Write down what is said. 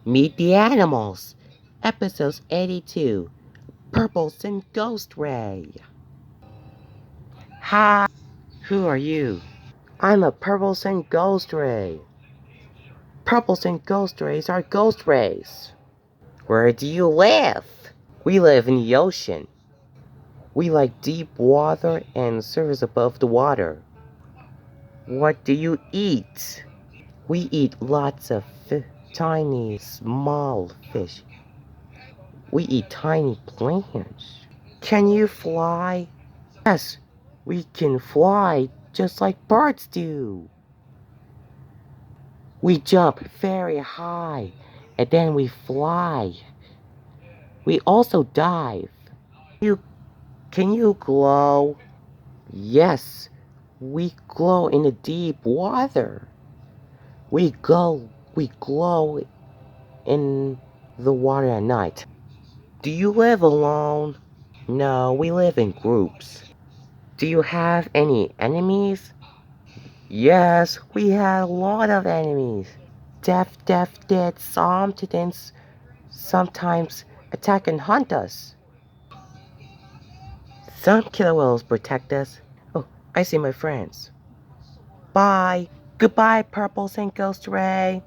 Meet the Animals, Episode 82, Purpleson Ghost Ray. Hi, who are you? I'm a Purpleson Ghost Ray. Purpleson Ghost Rays are ghost rays. Where do you live? We live in the ocean. We like deep water and surface above the water. What do you eat? We eat lots of tiny, small fish. We eat tiny plants. Can you fly? Yes, we can fly just like birds do. We jump very high and then we fly. We also dive. You, can you glow? Yes, we glow in the deep water. We glow in the water at night. Do you live alone? No, we live in groups. Do you have any enemies? Yes, we had a lot of enemies. Dead sometimes attack and hunt us. Some killer whales protect us. Oh, I see my friends. Bye. Goodbye, Purple Saint Ghost Ray.